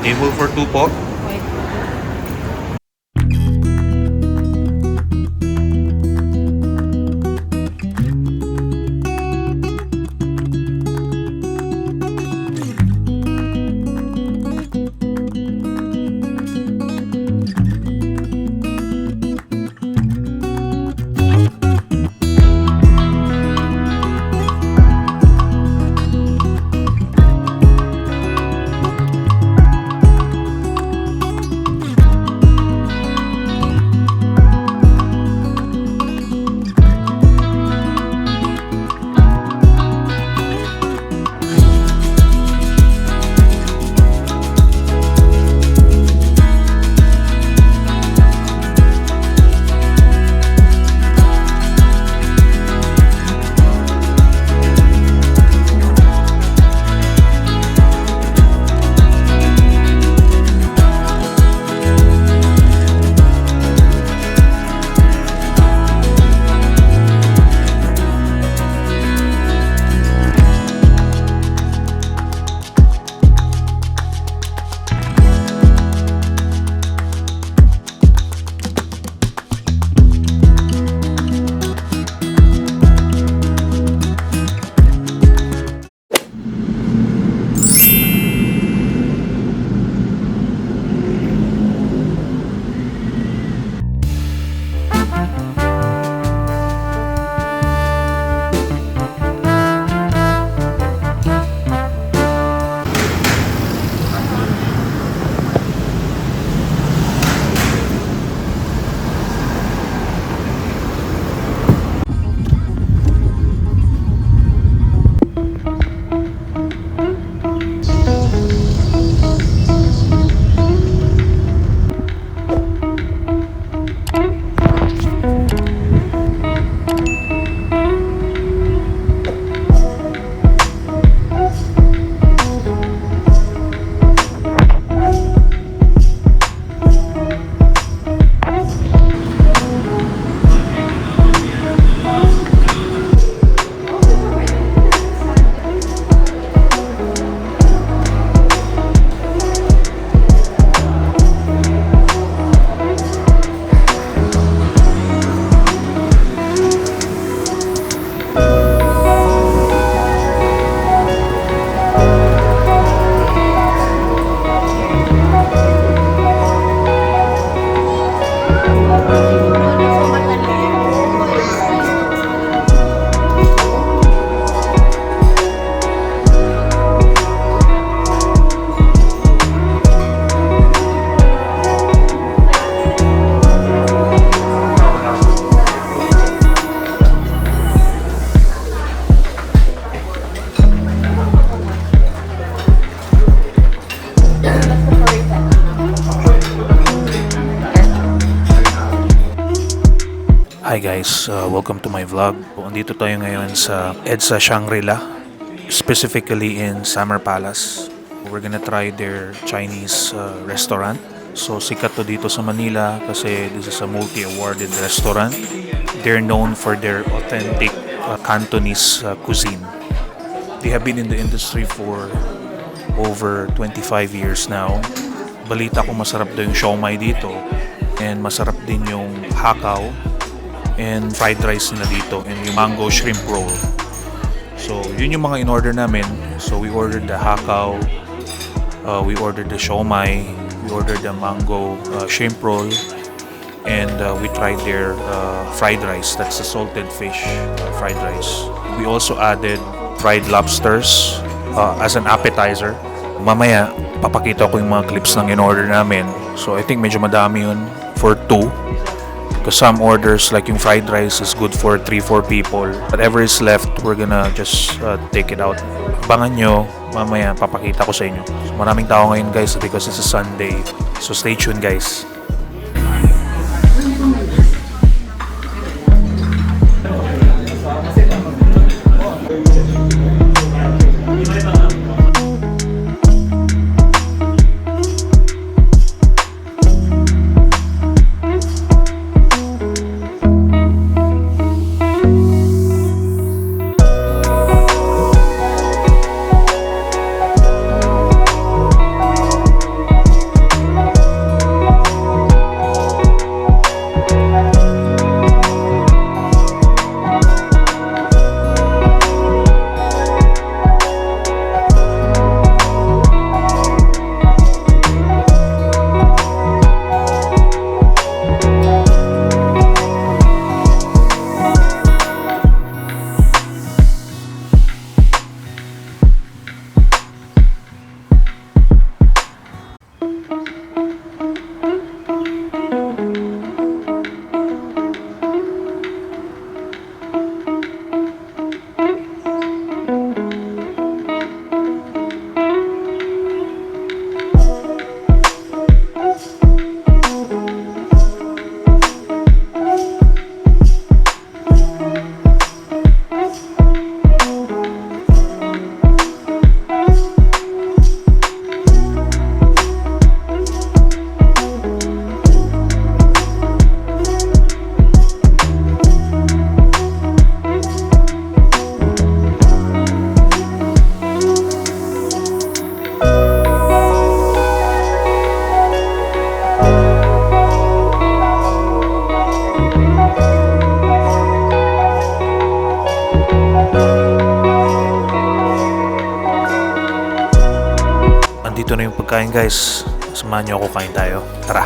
Table for two po. Hi guys, welcome to my vlog. Andito tayo ngayon sa EDSA Shangri-La, specifically in Summer Palace. We're gonna try their Chinese restaurant. So sikat to dito sa Manila kasi this is a multi-awarded restaurant. They're known for their authentic Cantonese cuisine. They have been in the industry for over 25 years now. Balita ko masarap daw yung siomai dito and masarap din yung hakaw and fried rice nila dito and yung mango shrimp roll. So yun yung mga in-order namin. So we ordered the hakaw, we ordered the siomai, we ordered the mango shrimp roll, and we tried their fried rice. That's the salted fish fried rice. We also added fried lobsters as an appetizer. Mamaya papakita ko yung mga clips ng in-order namin. So I think medyo madami yun for 2. Because some orders like yung fried rice is good for 3-4 people. Whatever is left, we're gonna just take it out. Abangan nyo, mamaya papakita ko sa inyo. So, maraming tao ngayon guys because it's a Sunday. So stay tuned guys. Andito na yung pagkain guys. Samahan niyo ako, kain tayo. Tara!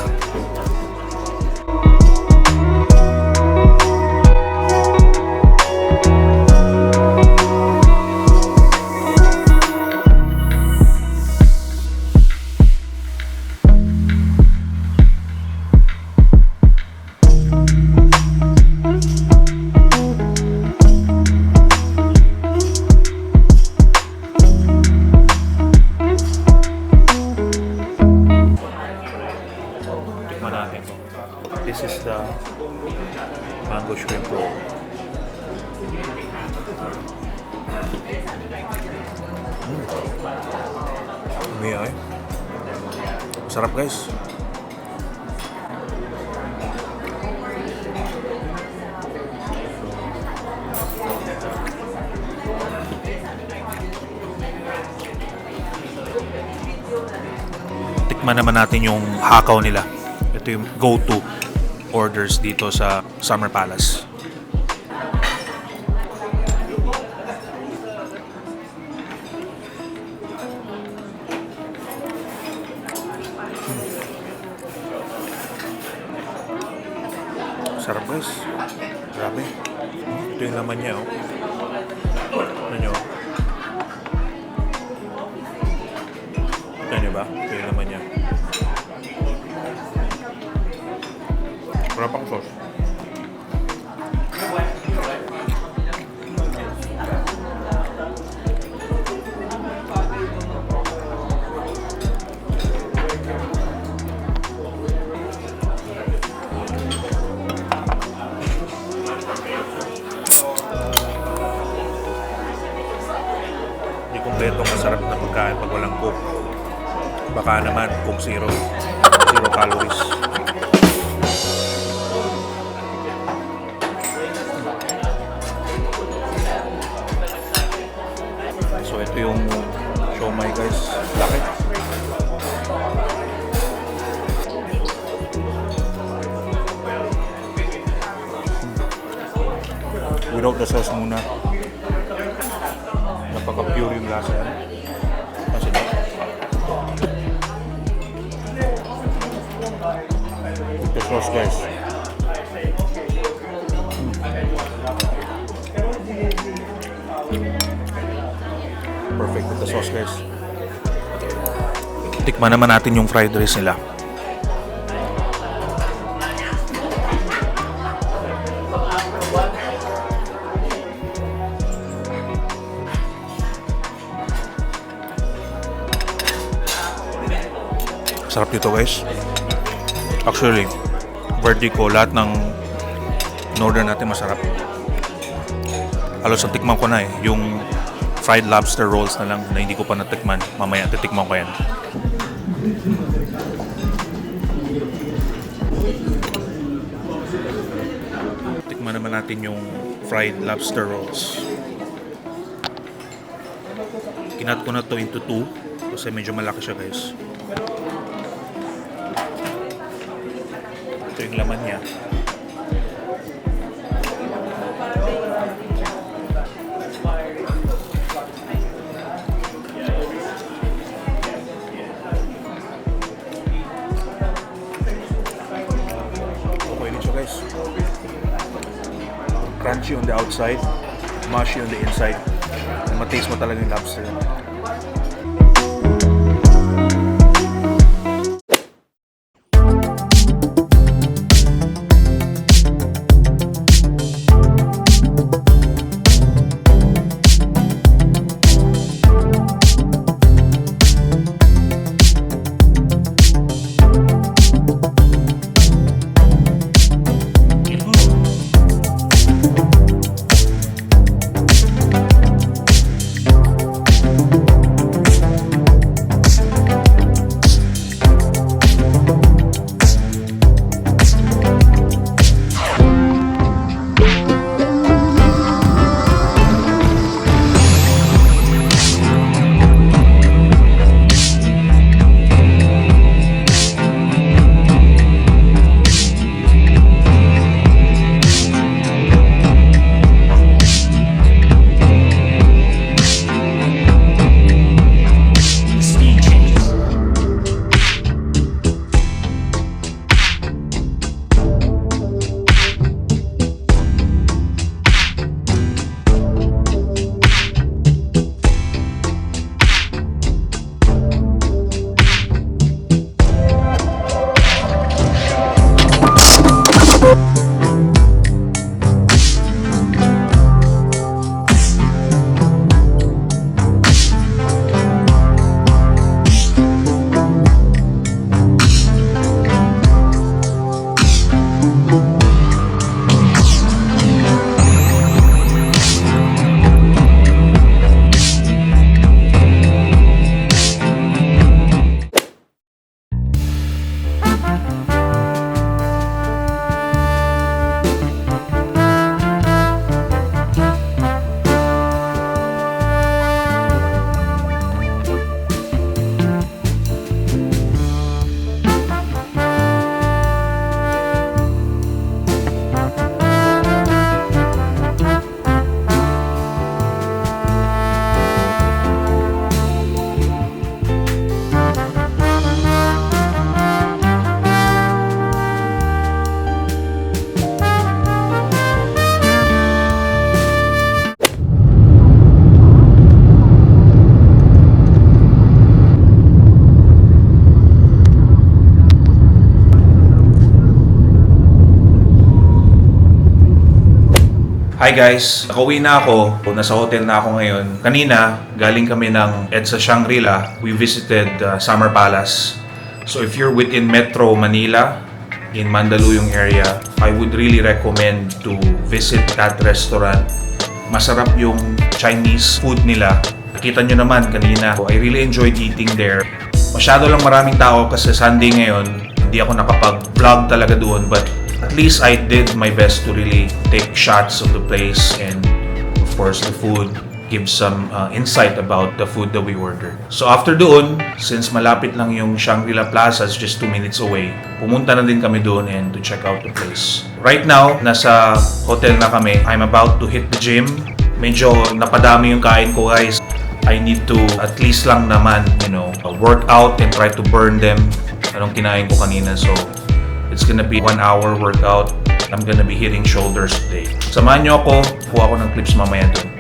Tikman natin. This is the mango shrimp roll. Umiyak eh. Masarap guys. Tikman naman natin yung hakaw nila. Ito yung go-to orders dito sa Summer Palace. Sarap guys. Grabe. Ito yung laman niya oh. Ano nyo? Ito nyo ba? Ito yung laman niya. Wala pang sauce. Hindi kompletong masarap na pagkain pag walang Coke. Baka naman Coke Zero. Zero calories. So ito yung siomai guys. Laki. Without the sauce muna. Napaka-pure yung lasa yan. Kasi the sauce guys. Perfect with the sauce guys. Tikman naman natin yung fried rice nila. Sarap dito guys. Actually, birthday ko, lahat ng in-order natin masarap. Halos ang tikman ko na eh. Yung fried lobster rolls na lang na hindi ko pa natikman. Mamaya titikman ko yan. Tikman naman natin yung fried lobster rolls. Kinat ko na to into 2 kasi medyo malaki siya guys. Ito yung laman niya. Okay din siya guys. Crunchy on the outside, mushy on the inside. Mataste mo talaga yung lobster. Hi guys, nakauwi na ako. Nasa hotel na ako ngayon. Kanina, galing kami ng EDSA Shangri-La. We visited Summer Palace. So if you're within Metro Manila, in Mandaluyong area, I would really recommend to visit that restaurant. Masarap yung Chinese food nila. Nakita nyo naman kanina, I really enjoyed eating there. Masyado lang maraming tao kasi Sunday ngayon. Hindi ako nakapag-vlog talaga doon, but at least I did my best to really take shots of the place and of course the food, give some insight about the food that we ordered. So after doon, since malapit lang yung Shangri-La Plaza, it's just 2 minutes away, pumunta na din kami doon and to check out the place. Right now, nasa hotel na kami. I'm about to hit the gym. Medyo napadami yung kain ko guys. I need to at least lang naman, work out and try to burn them. Anong kinain ko kanina, so it's gonna be 1 hour workout. I'm gonna be hitting shoulders today. Samahan nyo ako. Kuha ako ng clips mamaya doon.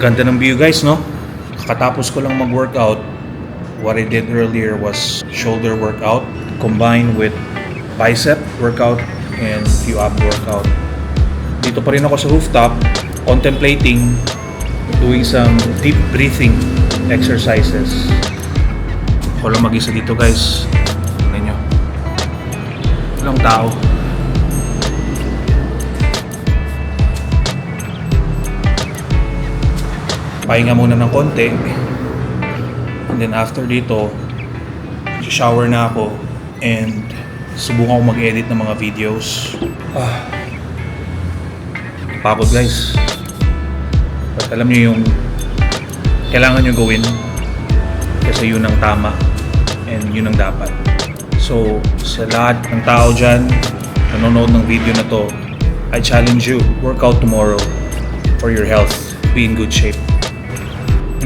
Ganda ng view guys, no? Katapos ko lang mag-workout. What I did earlier was shoulder workout combined with bicep workout and few ab workout. Dito pa rin ako sa rooftop contemplating doing some deep breathing exercises. Ako lang mag-isa dito guys. Tingnan nyo. Walang tao. Pahinga muna ng konti. And then after dito, shower na ako and subukan ko mag-edit ng mga videos. Pagod guys. But alam nyo yung kailangan nyo gawin kasi yun ang tama and yun ang dapat. So sa lahat ng tao dyan nanonood ng video na to, I challenge you, work out tomorrow for your health. Be in good shape.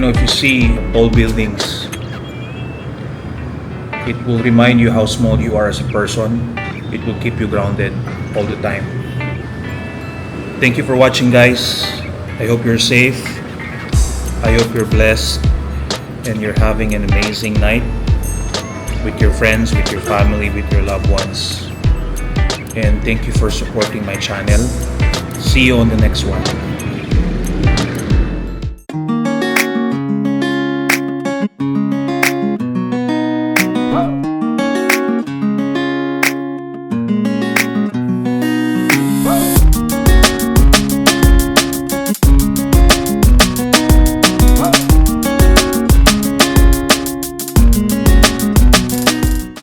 If you see tall buildings, it will remind you how small you are as a person. It will keep you grounded all the time. Thank you for watching guys. I hope you're safe. I hope you're blessed and you're having an amazing night with your friends, with your family, with your loved ones. And thank you for supporting my channel. See you on the next one.